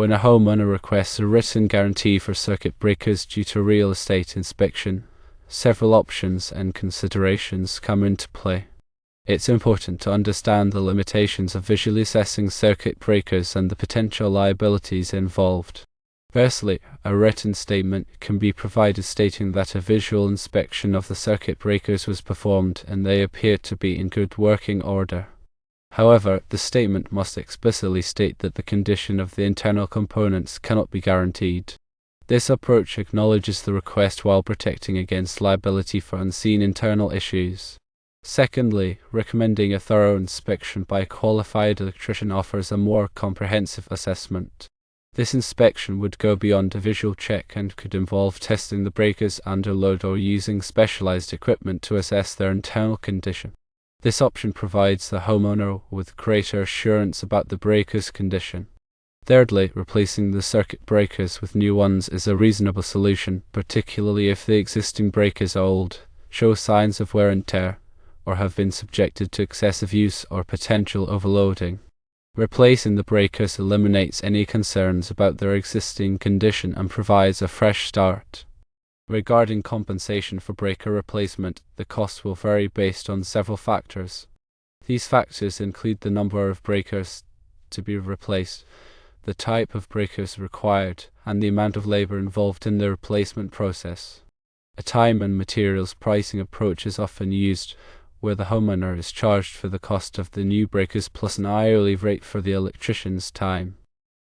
When a homeowner requests a written guarantee for circuit breakers due to real estate inspection, several options and considerations come into play. It's important to understand the limitations of visually assessing circuit breakers and the potential liabilities involved. Firstly, a written statement can be provided stating that a visual inspection of the circuit breakers was performed and they appear to be in good working order. However, the statement must explicitly state that the condition of the internal components cannot be guaranteed. This approach acknowledges the request while protecting against liability for unseen internal issues. Secondly, recommending a thorough inspection by a qualified electrician offers a more comprehensive assessment. This inspection would go beyond a visual check and could involve testing the breakers under load or using specialized equipment to assess their internal condition. This option provides the homeowner with greater assurance about the breaker's condition. Thirdly, replacing the circuit breakers with new ones is a reasonable solution, particularly if the existing breakers are old, show signs of wear and tear, or have been subjected to excessive use or potential overloading. Replacing the breakers eliminates any concerns about their existing condition and provides a fresh start. Regarding compensation for breaker replacement, the cost will vary based on several factors. These factors include the number of breakers to be replaced, the type of breakers required, and the amount of labor involved in the replacement process. A time and materials pricing approach is often used, where the homeowner is charged for the cost of the new breakers plus an hourly rate for the electrician's time.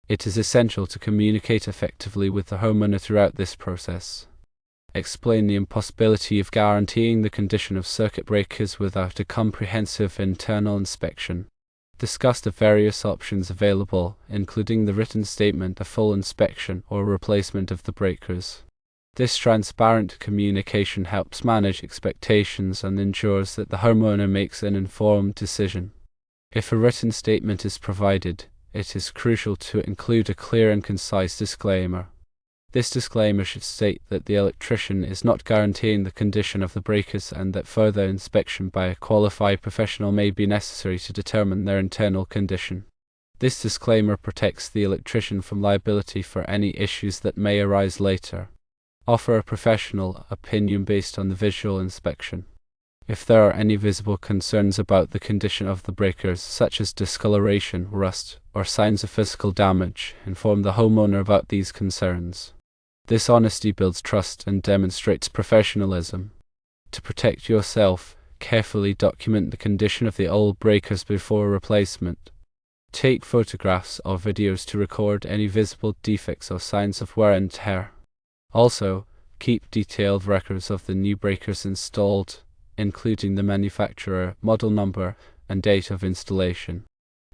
It is essential to communicate effectively with the homeowner throughout this process. Explain the impossibility of guaranteeing the condition of circuit breakers without a comprehensive internal inspection. Discuss the various options available, including the written statement, a full inspection, or replacement of the breakers. This transparent communication helps manage expectations and ensures that the homeowner makes an informed decision. If a written statement is provided, it is crucial to include a clear and concise disclaimer. This disclaimer should state that the electrician is not guaranteeing the condition of the breakers and that further inspection by a qualified professional may be necessary to determine their internal condition. This disclaimer protects the electrician from liability for any issues that may arise later. Offer a professional opinion based on the visual inspection. If there are any visible concerns about the condition of the breakers, such as discoloration, rust, or signs of physical damage, inform the homeowner about these concerns. This honesty builds trust and demonstrates professionalism. To protect yourself, carefully document the condition of the old breakers before replacement. Take photographs or videos to record any visible defects or signs of wear and tear. Also, keep detailed records of the new breakers installed, including the manufacturer, model number, and date of installation.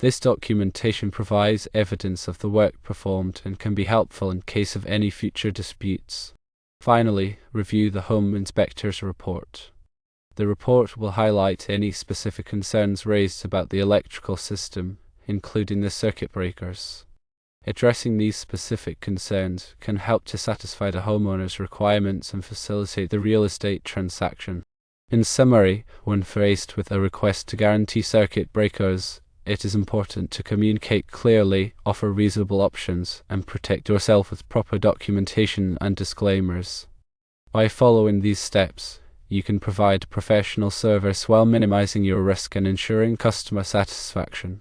This documentation provides evidence of the work performed and can be helpful in case of any future disputes. Finally, review the home inspector's report. The report will highlight any specific concerns raised about the electrical system, including the circuit breakers. Addressing these specific concerns can help to satisfy the homeowner's requirements and facilitate the real estate transaction. In summary, when faced with a request to guarantee circuit breakers, it is important to communicate clearly, offer reasonable options, and protect yourself with proper documentation and disclaimers. By following these steps, you can provide professional service while minimizing your risk and ensuring customer satisfaction.